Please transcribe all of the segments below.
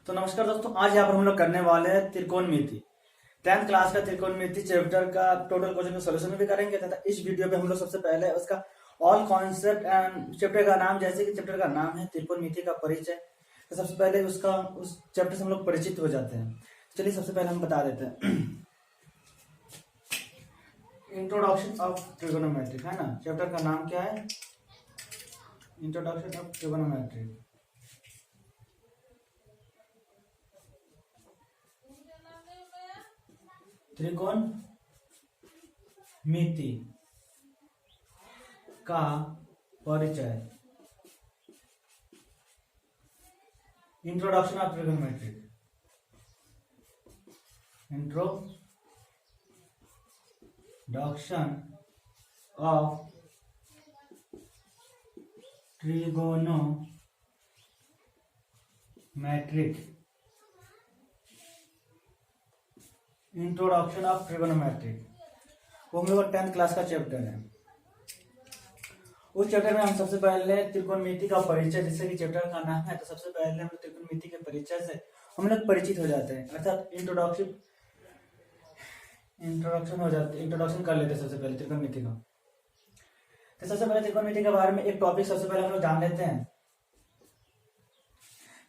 तो नमस्कार दोस्तों, आज यहाँ पर हम लोग करने वाले हैं त्रिकोणमिति। 10th क्लास का त्रिकोणमिति चैप्टर का टोटल क्वेश्चन का सोल्यूशन भी करेंगे तथा इस वीडियो पे हम लोग सबसे पहले उसका ऑल कॉन्सेप्ट एंड चैप्टर का नाम, जैसे कि चैप्टर का नाम है त्रिकोणमिति का परिचय, तो सबसे पहले उस चैप्टर से हम लोग परिचित हो जाते हैं। चलिए सबसे पहले हम बता देते हैं इंट्रोडक्शन ऑफ ट्रिगोनोमेट्री, है ना। चैप्टर का नाम क्या है? Introduction of trigonometry. त्रिकोणमिति का परिचय। Introduction of trigonometry. Introduction of trigonometric. Introduction of trigonometry वो हम लोग 10th क्लास का चैप्टर है। उस चैप्टर में हम सबसे पहले त्रिकोणमिति का परिचय, जैसे कि चैप्टर का नाम है, तो सबसे पहले हम त्रिकोणमिति के परिचय से हम लोग परिचित हो जाते हैं, अर्थात इंट्रोडक्शन हो जाते, इंट्रोडक्शन कर लेते हैं सबसे पहले त्रिकोणमिति का। तो सबसे पहले त्रिकोणमिति के बारे में एक टॉपिक सबसे पहले हम लोग जान लेते हैं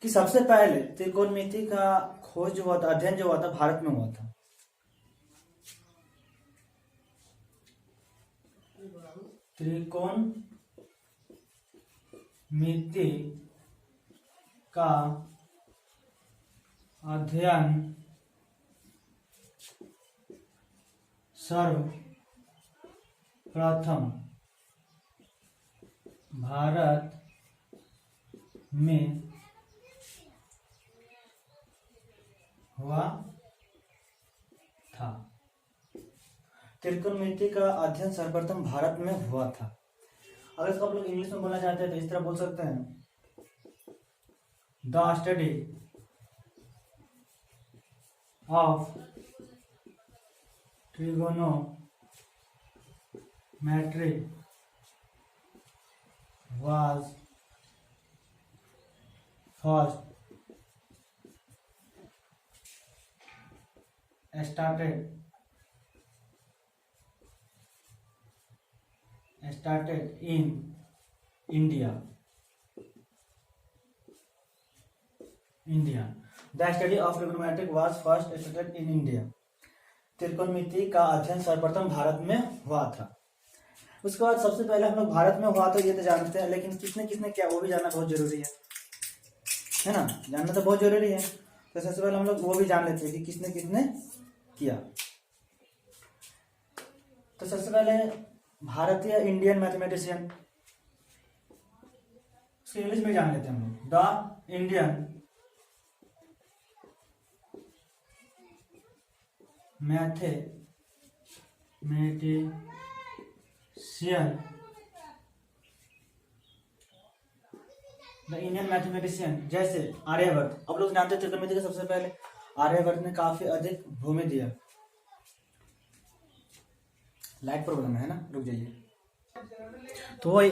कि सबसे पहले त्रिकोणमिति का खोज जो हुआ था, अध्ययन जो हुआ था, भारत में हुआ था। त्रिकोणमिति का अध्ययन सर्वप्रथम भारत में हुआ था। त्रिकोणमिति का अध्ययन सर्वप्रथम भारत में हुआ था। अगर इसको आप लोग इंग्लिश में बोलना चाहते हैं तो इस तरह बोल सकते हैं, the study of trigonometry was first started in India. The study of trigonometry was first started in India. त्रिकोणमिति का अध्ययन सर्वप्रथम भारत में हुआ था। उसके बाद सबसे पहले हम लोग भारत में हुआ तो ये तो जानते हैं, लेकिन किसने किसने किया वो भी जानना बहुत जरूरी है ना। जानना तो बहुत जरूरी है, तो सबसे पहले हम लोग वो भी जान लेते हैं कि किसने किसने किया। तो सबसे पहले भारतीय इंडियन मैथमेटिशियन, उसके इंग्लिश में जान लेते हैं हम लोग, द इंडियन मैथमेटिशियन जैसे आर्यभट्ट। अब लोग जानते हैं त्रिकोणमिति के सबसे पहले आर्यभट्ट ने काफी अधिक भूमि दिया। लाइट प्रॉब्लम है ना, रुक जाइए। तो वही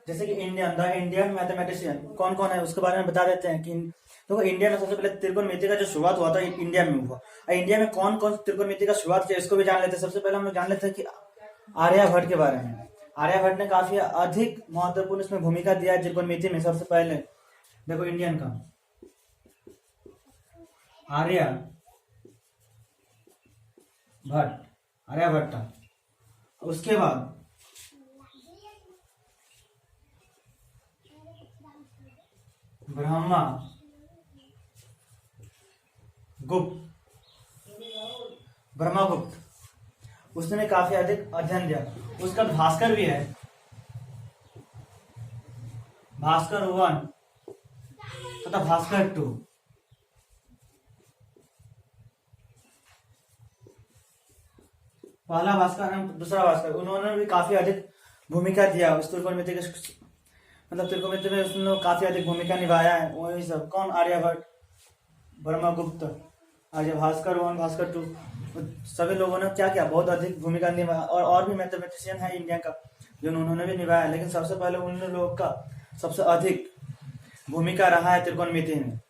जैसे कि इंडियन मैथमेटिशियन कौन कौन है उसके बारे में बता देते हैं कि तो इंडिया में सबसे पहले त्रिकोणमिति का जो शुरुआत हुआ था इंडिया में हुआ। और इंडिया में कौन कौन त्रिकोणमिति का शुरुआत किया इसको भी जान लेते हैं। सबसे पहले हम लोग जान लेते हैं कि आर्यभट्ट के बारे में। आर्यभट्ट ने काफी अधिक महत्वपूर्ण इसमें भूमिका दिया है त्रिकोणमिति में। सबसे पहले देखो इंडियन का आर्यभट्ट, उसके बाद ब्रह्मगुप्त, उसने काफी अधिक अध्ययन दिया। उसका भास्कर भी है, भास्कर 1 तथा भास्कर 2। पहला भास्कर एवं दूसरा भास्कर, उन्होंने भी काफी अधिक भूमिका दिया उस त्रिकोणमिति के, मतलब त्रिकोणमिति में उसने काफी अधिक भूमिका निभाया है। वही सब कौन? आर्यभट्ट, ब्रह्मगुप्त, आर्य भास्कर 1, भास्कर 2, सभी लोगों ने क्या किया, बहुत अधिक भूमिका निभाया। और भी मैथमेटिशियन है इंडिया का जो उन्होंने भी निभाया, लेकिन सबसे पहले उन लोगों का सबसे अधिक भूमिका रहा है त्रिकोणमिति में।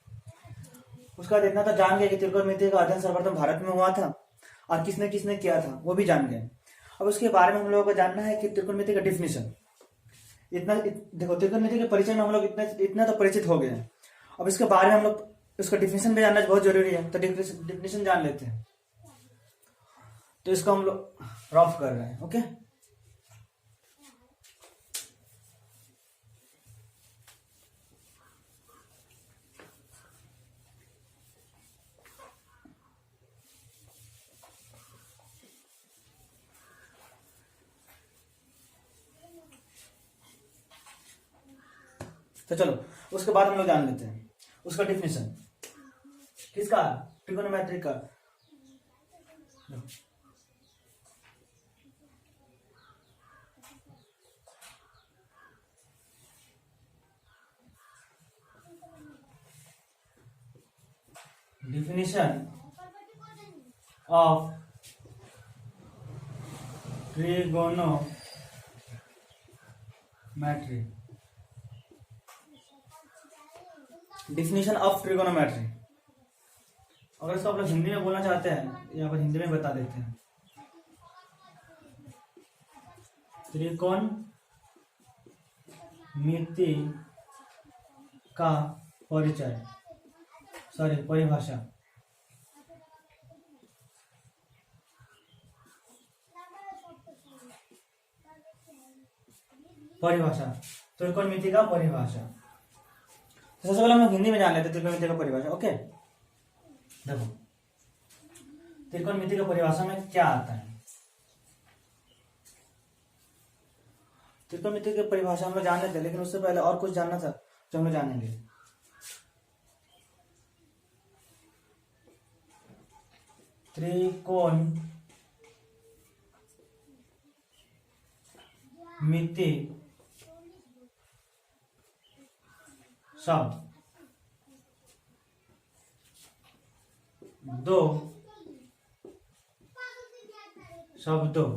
उसका बाद इतना तो जान गए कि त्रिकोणमिति का अध्ययन सर्वप्रथम भारत में हुआ था और किसने किसने किया था वो भी जान गए। अब उसके बारे में हम लोगों को जानना है कि त्रिकोणमिति का डिफिनेशन देखो त्रिकोणमिति के परिचय में हम लोग इतना तो परिचित हो गए हैं। अब इसके बारे में हम लोग उसका डिफिनेशन भी जानना बहुत जरूरी है, तो डिफिनेशन जान लेते हैं। तो इसको हम लोग रफ कर रहे हैं। ओके, तो चलो उसके बाद हम लोग जान लेते हैं उसका डिफिनेशन किसका, ट्रिगोनोमेट्री का। Definition of trigonometry, definition of trigonometry. अगर इसको आप लोग हिंदी में बोलना चाहते हैं, यहाँ पर हिंदी में बता देते हैं। त्रिकोणमिति का परिचय, परिभाषा। त्रिकोणमिति का परिभाषा। तो सबसे पहले हम लोग हिंदी में जान लेते हैं त्रिकोणमिति का परिभाषा। ओके, देखो त्रिकोणमिति का परिभाषा में क्या आता है। त्रिकोणमिति की परिभाषा हम लोग जान लेते हैं, लेकिन उससे पहले और कुछ जानना था जो हम लोग जानेंगे। त्रिकोणमिति शब्द दो शब्दों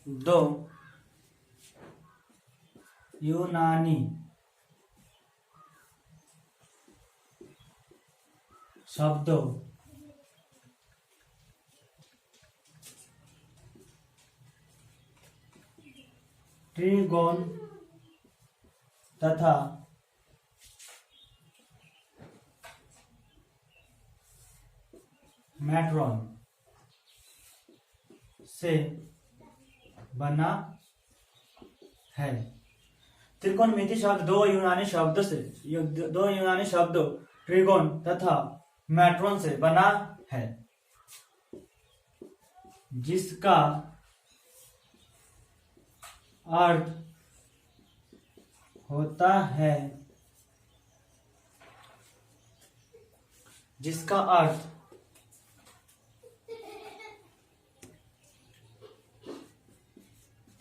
दो यूनानी शब्दों ट्रिगोन तथा मैट्रॉन से बना है। त्रिकोणमिति शब्द दो यूनानी शब्दों ट्रिगोन तथा मैट्रॉन से बना है, जिसका अर्थ होता है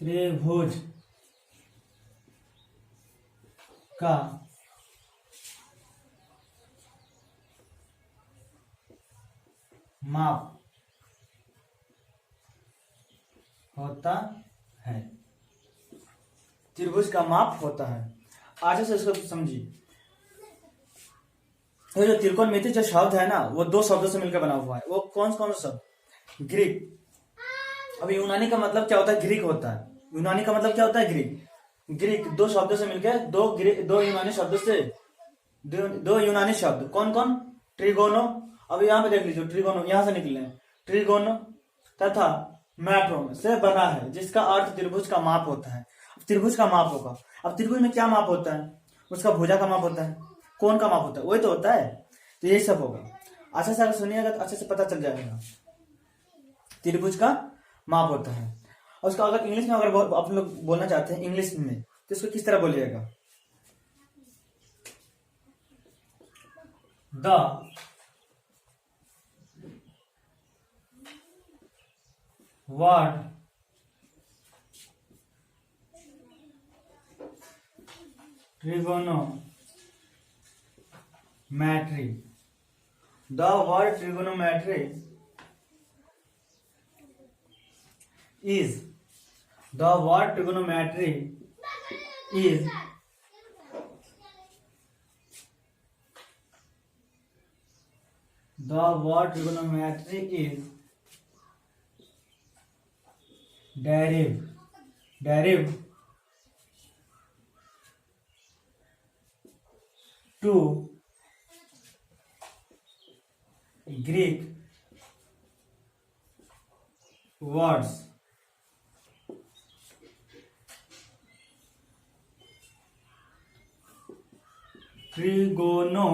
त्रिभुज का माप होता है। त्रिभुज का माप होता है। आगे से इसको समझिए। ये जो त्रिकोणमिति जो शब्द है ना, वो दो शब्दों से मिलकर बना हुआ है। वो कौन कौन सा शब्द? ग्रीक। अब यूनानी का मतलब क्या होता है? ग्रीक होता है। यूनानी का मतलब क्या होता है? ग्रीक। ग्रीक दो शब्दों से मिलकर दो यूनानी शब्दों से दो यूनानी शब्द कौन कौन? ट्रिगोनो। अब यहाँ पे देख लीजिए, ट्रिगोनो यहाँ से निकले हैं। ट्रिगोनो तथा मैट्रोन से बना है, जिसका अर्थ त्रिभुज का माप होता है। त्रिभुज का माप होगा। अब त्रिभुज में क्या माप होता है? उसका भुजा का माप होता है। कौन का माप होता है? वही तो होता है। तो यही सब होगा। अच्छा से अगर सुनिएगा तो अच्छे से पता चल जाएगा। त्रिभुज का माप होता है। और उसका अगर इंग्लिश में अगर आप लोग बोलना चाहते हैं इंग्लिश में, तो इसको किस तरह बोलिएगा? The word trigonometry. The word trigonometry is is the word trigonometry is derived to Greek words trigono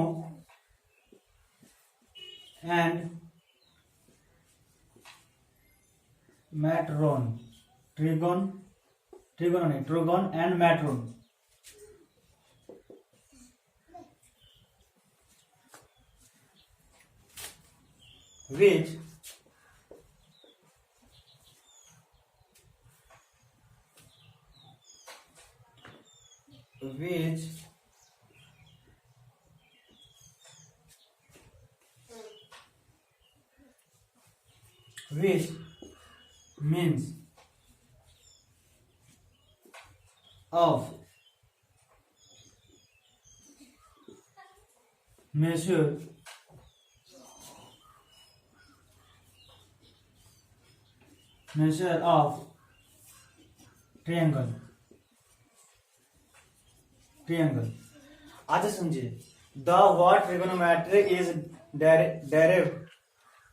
and matron. Trigon and matron, which means of measure of triangle. आगे समझिए, the word trigonometry is derived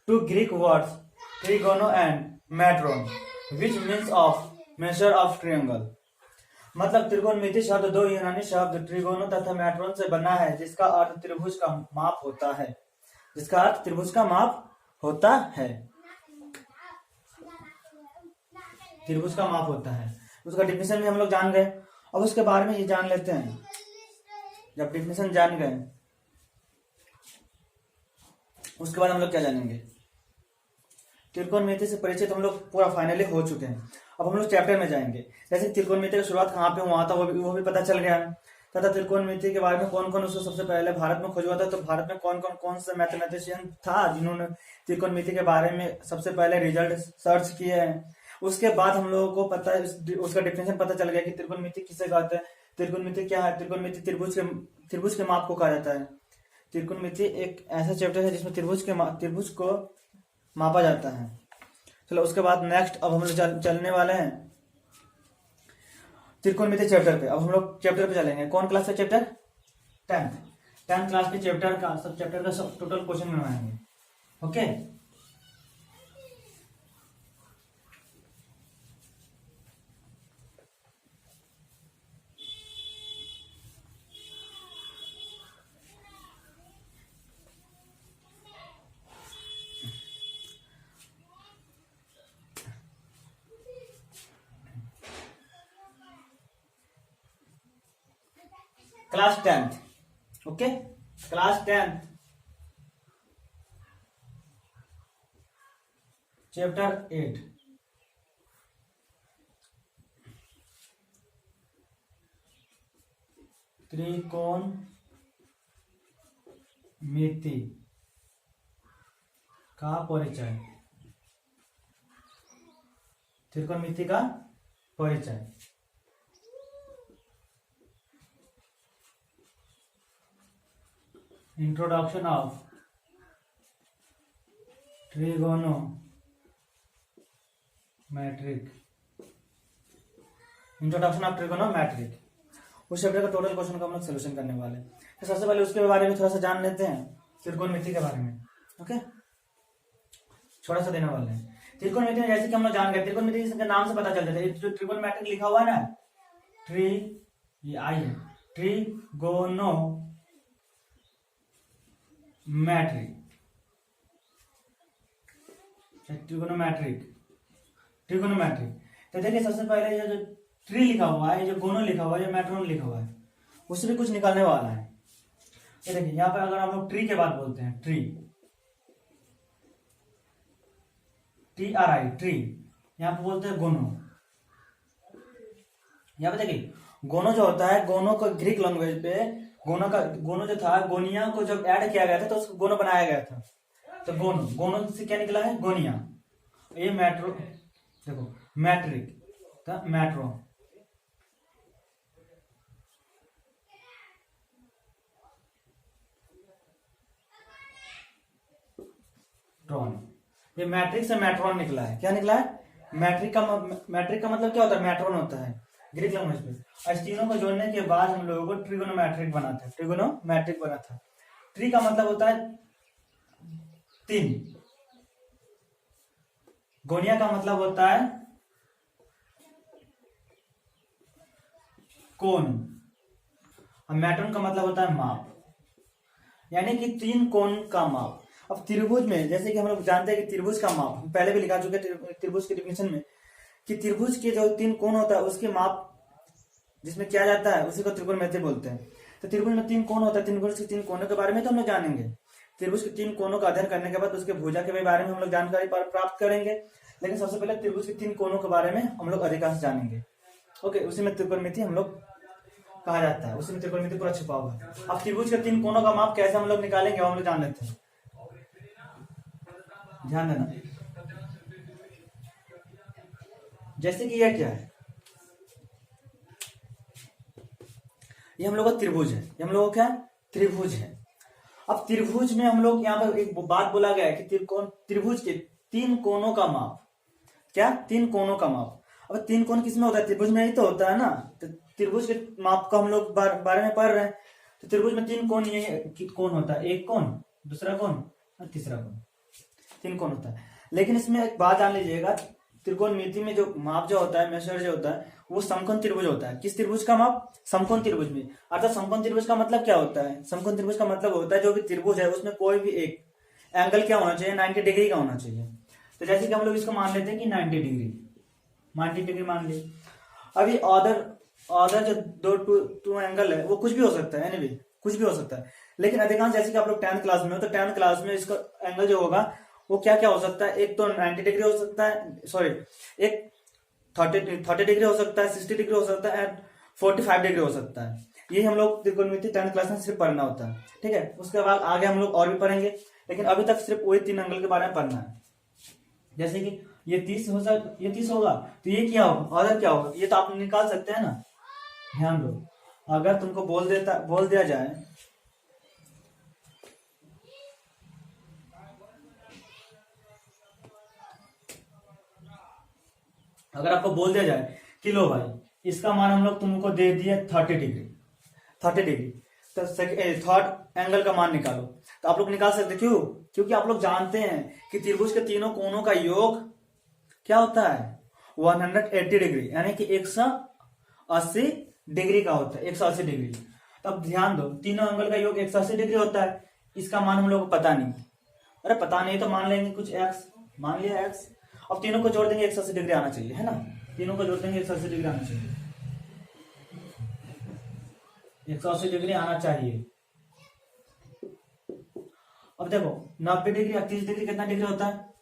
to Greek words trigono and matron, which means of measure of triangle. मतलब त्रिकोणमिति शब्द दो यूनानी शब्द ट्रिगोनो तथा matron से बना है, जिसका अर्थ त्रिभुज का माप होता है। उसका डिफिनेशन भी हम लोग जान गए। अब उसके बारे में ये जान लेते हैं। जब डिफिनेशन जान गए, उसके बाद हम लोग क्या जानेंगे, त्रिकोणमिति से परिचित हम लोग पूरा फाइनली हो चुके हैं। अब हम लोग चैप्टर में जाएंगे। जैसे त्रिकोणमिति की शुरुआत कहाँ पे हुआ था वो भी पता चल गया है, तथा त्रिकोणमिति के बारे में कौन कौन उसको सबसे पहले भारत में खोजा था। तो भारत में कौन से मैथमेटिशियन था जिन्होंने त्रिकोणमिति के बारे में सबसे पहले रिजल्ट सर्च किए हैं। उसके बाद हम लोगों को पता है, उसका डिफिनेशन पता चल गया कि त्रिकोणमिति किसे कहते हैं, त्रिकोणमिति क्या है। त्रिकोणमिति त्रिभुज के माप को कहा जाता है। त्रिकोणमिति एक ऐसा चैप्टर है जिसमें त्रिभुज को मापा जाता है। चलो उसके बाद नेक्स्ट अब हम लोग चलने वाले हैं त्रिकोणमिति चैप्टर पे। अब हम लोग चैप्टर पे चलेंगे। कौन क्लास का चैप्टर? 10th क्लास के चैप्टर का सब टोटल क्वेश्चन बनवाएंगे। Okay, class 10th। Okay, class 10th chapter 8 त्रिकोणमिति का परिचय। त्रिकोणमिति का परिचय। Introduction of trigonometric. उस चैप्टर का टोटल क्वेश्चन का हम लोग सोल्यूशन करने वाले हैं। तो सबसे पहले उसके बारे में थोड़ा सा जान लेते हैं, त्रिकोणमिति के बारे में। ओके, छोटा सा देने वाले हैं। त्रिकोणमिति में जैसे कि हम लोग जान गए, त्रिकोणमिति के नाम से पता चल जाता है। जो त्रिकोणमेट्रिक लिखा हुआ है ना, ट्रिगोनोमेट्रिक। तो देखिए सबसे पहले ये जो ट्री लिखा हुआ है, जो गोनो लिखा हुआ है, जो मैट्रोन लिखा हुआ है, उससे भी कुछ निकालने वाला है। ये देखिए यहाँ पर अगर हम लोग ट्री के बाद बोलते हैं, TRI ट्री, यहाँ पे बोलते हैं गोनो। यहाँ पे देखिए गोनो जो होता है, गोनो को ग्रीक लैंग्वेज पे गोनो जो था, गोनिया को जब ऐड किया गया था तो उसको गोनो बनाया गया था। तो गोनो से क्या निकला है? गोनिया। ये देखो मैट्रिक, मैट्रो। कौन। ये मैट्रिक से मैट्रॉन निकला है। क्या निकला है? मैट्रिक का मतलब क्या होता है? मैट्रॉन होता है ग्रीक लैंग्वेज में। इस तीनों को जोड़ने के बाद हम लोगों को ट्रिगोनोमेट्रिक बनाते हैं। ट्रिगोनोमेट्रिक बना था। ट्री का मतलब होता है तीन, गोनिया का मतलब होता है कोण, और मैट्रॉन का मतलब होता है माप, यानी कि तीन कोण का माप। अब त्रिभुज में जैसे कि हम लोग जानते हैं कि त्रिभुज का माप हम पहले भी लिखा चुके हैं त्रिभुज की डिफिनेशन में, कि त्रिभुज के जो तीन कोण होता है उसके माप जिसमें किया जाता है उसी को त्रिकोणमिति बोलते हैं। तो त्रिभुज में तीन कोण होता है, त्रिभुज के तीन कोणों के बारे में तो हम लोग जानेंगे। त्रिभुज के तीन कोणों का अध्ययन करने के बाद उसके भुजा के बारे में हम लोग जानकारी प्राप्त करेंगे। लेकिन सबसे पहले त्रिभुज के तीन कोणों के बारे में हम लोग अधिकांश जानेंगे। ओके, उसी में त्रिकोणमिति हम लोग कहा जाता है, उसी में त्रिकोणमिति पूरा छुपा हुआ है। अब त्रिभुज के तीन कोणों का माप कैसे हम लोग निकालेंगे हम लोग जान लेते हैं, ध्यान देना। जैसे कि यह क्या है, ये हम लोग का त्रिभुज है। ये हम लोग का क्या त्रिभुज है। अब त्रिभुज में हम लोग यहाँ पर एक बात बोला गया है कि त्रिभुज के तीन कोणों का माप, क्या तीन कोणों का माप। अब तीन कोण किसमें होता है? त्रिभुज में ही तो होता है ना। तो त्रिभुज के माप का हम लोग बारे में पढ़ रहे हैं। तो त्रिभुज में तीन कोण, ये कोण होता है, एक कोण, दूसरा कोण और तीसरा कोण, तीन कोण होता है। लेकिन इसमें एक बात जान लीजिएगा, त्रिकोणमिति में जो माप जो होता है, मेजर जो होता है, वो समकोण त्रिभुज होता है। किस त्रिभुज का माप? समकोण त्रिभुज में। अर्थात समकोण त्रिभुज का मतलब क्या होता है? समकोण त्रिभुज का मतलब होता है जो भी त्रिभुज है उसमें कोई भी एक एंगल क्या होना चाहिए? 90 डिग्री का होना चाहिए। तो जैसे कि हम लोग इसको मान लेते हैं कि 90 डिग्री मान ली। अभी अदर जो टू एंगल है वो कुछ भी हो सकता है, एनीवे कुछ भी हो सकता है। लेकिन अधिकांश जैसे कि आप लोग 10th क्लास में हो, तो 10th क्लास में इसका एंगल जो होगा वो क्या क्या हो सकता है? एक तो 90 डिग्री हो सकता है, सॉरी, एक 30 डिग्री हो सकता है, 60 डिग्री हो सकता है, 45 डिग्री हो सकता है। ये हम लोग त्रिकोणमिति 10th क्लास में सिर्फ पढ़ना होता है, ठीक है। उसके बाद आगे हम लोग और भी पढ़ेंगे, लेकिन अभी तक सिर्फ वही तीन एंगल के बारे में पढ़ना है। जैसे कि ये 30 होगा, तो ये क्या होगा? अदर क्या होगा? ये तो आप निकाल सकते हैं ना। ध्यान दो, अगर तुमको बोल दिया जाए अगर आपको बोल दिया जाए कि लो भाई इसका मान हम लोग तुमको दे दिए 30 डिग्री, तो थर्ड एंगल का मान निकालो, तो आप लोग निकाल सकते। क्यों? क्योंकि आप लोग जानते हैं कि त्रिभुज के तीनों कोणों का योग क्या होता है? 180 डिग्री, यानी कि 180 डिग्री का होता है, 180 डिग्री। तब ध्यान दो, तीनों एंगल का योग 180 डिग्री होता है। इसका मान हम लोग को पता नहीं, अरे पता नहीं तो मान लेंगे कुछ x, मान लिया x। अब तीनों को जोड़ देंगे 180 डिग्री आना चाहिए, है ना। तीनों को जोड़ देंगे 180 डिग्री आना चाहिए, 180 डिग्री आना चाहिए। अब देखो 90 डिग्री 38 डिग्री कितना डिग्री होता है?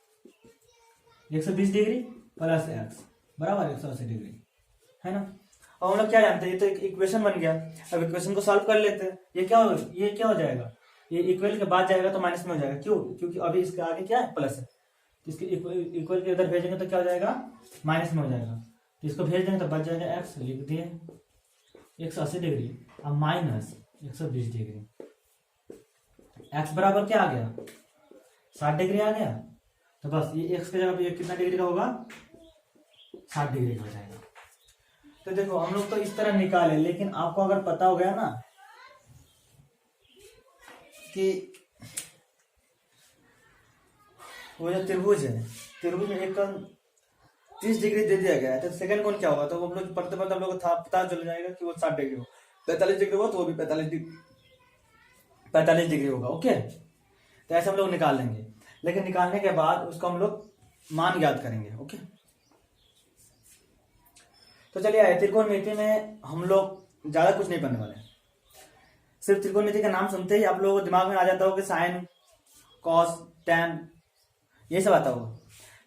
120 डिग्री प्लस x बराबर 180 डिग्री, है ना। अब हम लोग क्या जानते हैं? ये तो एक इक्वेशन बन गया। अब इक्वेशन को सॉल्व कर लेते हैं। ये क्या हो जाएगा? ये इक्वल के बाद जाएगा तो माइनस में हो जाएगा। क्यों? क्योंकि अभी इसके आगे क्या है? प्लस है। इसके इक्वल के उधर भेजेंगे तो क्या हो जाएगा? माइनस में हो जाएगा। तो इसको भेज देंगे तो बच जाएगा x, लिख दिए 180 डिग्री अब माइनस 120 डिग्री। x बराबर क्या आ गया? 60 डिग्री आ गया। तो बस ये x की जगह पे ये कितना डिग्री का होगा? 60 डिग्री का हो जाएगा। तो देखो हम लोग तो इस तरह निकाले, लेकिन आपको अगर पता हो गया ना कि वो जो त्रिभुज है, त्रिभुज में एक कोण 30 डिग्री दे दिया गया है, तो सेकंड कोण क्या होगा? तो हम लोग पढ़ते हम लोग को पता चल जाएगा कि वो 60 डिग्री हो। 45 डिग्री हो तो वो भी 45 डिग्री होगा। ओके, तो ऐसे हम लोग निकाल लेंगे। लेकिन निकालने के बाद उसको हम लोग मान ज्ञात करेंगे। ओके, तो चलिए त्रिकोणमिति में हम लोग ज्यादा कुछ नहीं पढ़ने वाले। सिर्फ त्रिकोणमिति का नाम सुनते ही आप लोगों को दिमाग में आ जाता हो कि साइन, कॉस, टैन, ये सब आता होगा।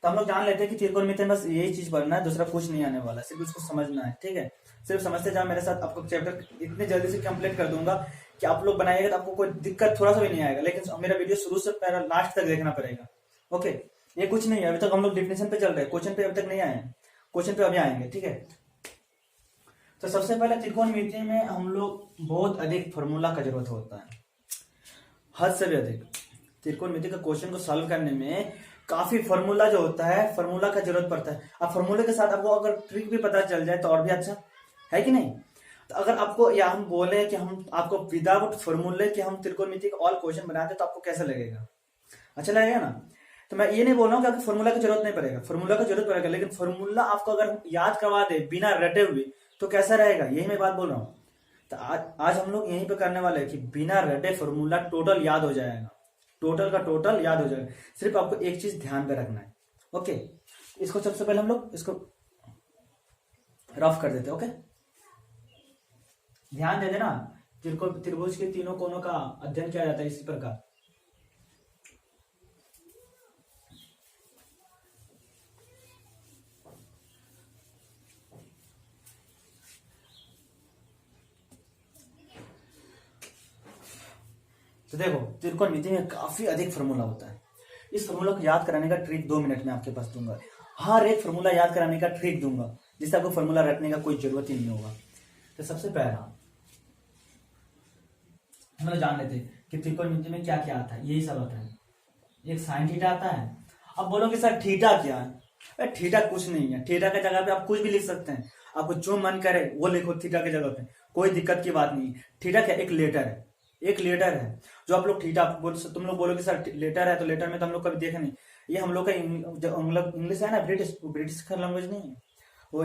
तो हम लोग जान लेते हैं कि त्रिकोणमिति में बस यही चीज पढ़ना है, दूसरा कुछ नहीं आने वाला, सिर्फ उसको समझना है, ठीक है। सिर्फ समझते जाओ मेरे साथ, आपको चैप्टर इतने जल्दी से कंप्लीट कर दूंगा कि आप लोग बनाइएगा तो आपको कोई दिक्कत थोड़ा सा भी नहीं आएगा। लेकिन मेरा वीडियो शुरू से लास्ट तक देखना पड़ेगा। ओके, ये कुछ नहीं है, अभी तक हम लोग डिफिनेशन पे चल रहे हैं, क्वेश्चन पे अभी तक नहीं आए हैं, क्वेश्चन पे अभी आएंगे, ठीक है। तो सबसे पहले त्रिकोणमिति में हम लोग बहुत अधिक फॉर्मूला का जरूरत होता है, हद से भी अधिक। त्रिकोणमिति का क्वेश्चन को सॉल्व करने में काफी फॉर्मूला जो होता है, फॉर्मूला का जरूरत पड़ता है। अब फॉर्मूले के साथ आपको अगर ट्रिक भी पता चल जाए तो और भी अच्छा है कि नहीं। तो अगर आपको या हम बोले कि हम आपको विदाउट फॉर्मूले कि हम त्रिकोणमिति का ऑल क्वेश्चन बनाते तो आपको कैसा लगेगा? अच्छा लगेगा ना। तो मैं ये नहीं बोल रहा हूँ कि आपको फॉर्मूला की जरूरत नहीं पड़ेगा, फॉर्मूला की जरूरत पड़ेगा, लेकिन फॉर्मूला आपको अगर याद करवा दे बिना रटे हुए तो कैसा रहेगा, यही मैं बात बोल रहा हूँ। तो आज हम लोग यहीं पे करने वाले हैं कि बिना रटे फॉर्मूला टोटल याद हो जाएगा, टोटल का टोटल याद हो जाएगा। सिर्फ आपको एक चीज ध्यान पे रखना है। ओके, इसको सबसे पहले हम लोग इसको रफ कर देते हैं। ओके, ध्यान दे देना, त्रिभुज के तीनों कोनों का अध्ययन किया जाता है इसी प्रकार। तो देखो, त्रिकोणमिति में काफी अधिक फॉर्मूला होता है। इस फॉर्मूला को याद कराने का ट्रिक 2 मिनट में आपके पास दूंगा। हर एक फॉर्मूला याद कराने का ट्रिक दूंगा जिससे आपको फॉर्मूला रटने का कोई जरूरत ही नहीं होगा। तो सबसे पहला हम लोग जान लेते हैं कि त्रिकोणमिति में क्या क्या आता है। यही सब आता है। एक साइन थीटा आता है। अब बोलोगे सर थीटा क्या है? थीटा कुछ नहीं है। थीटा के जगह पे आप कुछ भी लिख सकते हैं, आपको जो मन करे वो लिखो थीटा के जगह पे, कोई दिक्कत की बात नहीं है। थीटा क्या, एक लेटर है, एक लेटर है जो आप लोग थीटा तुम लोग बोलोगे सर लेटर है तो लेटर में तो हम लोग कभी देखे नहीं। ये हम लोग का इंग्लिश है ना, ब्रिटिश का लैंग्वेज नहीं है वो,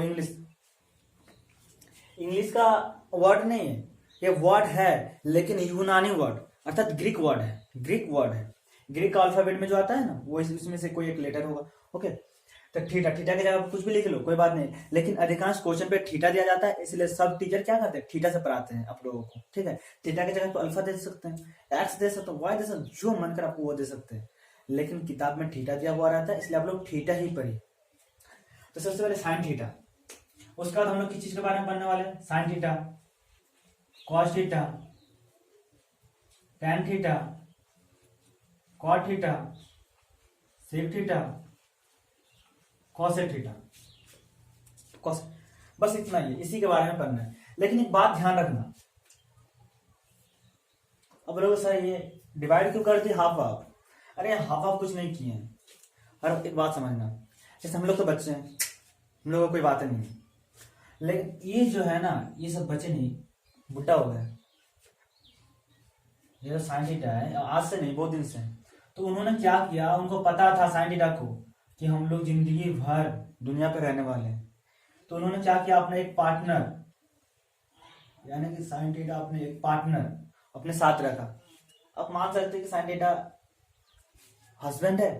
इंग्लिश का वर्ड नहीं है, ये वर्ड है लेकिन यूनानी वर्ड अर्थात ग्रीक वर्ड है, ग्रीक वर्ड है। ग्रीक अल्फाबेट में जो आता है ना वो इसमें से कोई एक लेटर होगा। ओके, तो थीटा, थीटा की जगह कुछ भी लिख लो कोई बात नहीं, लेकिन अधिकांश क्वेश्चन पे थीटा दिया जाता है, इसलिए सब टीचर क्या करते हैं थीटा से पढ़ाते हैं आप लोगों को। ठीक है, थीटा की जगह तो अल्फा दे सकते हैं, एक्स दे सकते हैं, वाई दे सकते हैं, जो मन कर आपको वो दे सकते हैं, लेकिन किताब में थीटा दिया हुआ रहता है, इसलिए आप लोग थीटा ही पढ़िए। तो सबसे पहले साइन थीटा, उसके बाद हम लोग किस चीज के बारे में पढ़ने वाले हैं? Sine theta, cos theta, tan theta, cot theta, sec theta, cosec theta, बस इतना ही, इसी के बारे में पढ़ना है। लेकिन एक बात ध्यान रखना, अब लोग सर ये डिवाइड क्यों कर दी हाफ हाफ? अरे हाफ हाफ कुछ नहीं किए हैं। और एक बात समझना, जैसे हम लोग तो बच्चे हैं, हम लोगों को कोई बात नहीं है, लेकिन ये जो है ना ये सब बच्चे नहीं, बुढ़ा हो गया। ये जो साइन थीटा है आज से नहीं बहुत दिन से, तो उन्होंने क्या किया, उनको पता था साइन थीटा को कि हम लोग जिंदगी भर दुनिया पे रहने वाले हैं, तो उन्होंने क्या किया, अपने एक पार्टनर यानी कि साइन थीटा अपने एक पार्टनर अपने साथ रखा। अब मान सकते हैं कि साइन थीटा हस्बैंड है,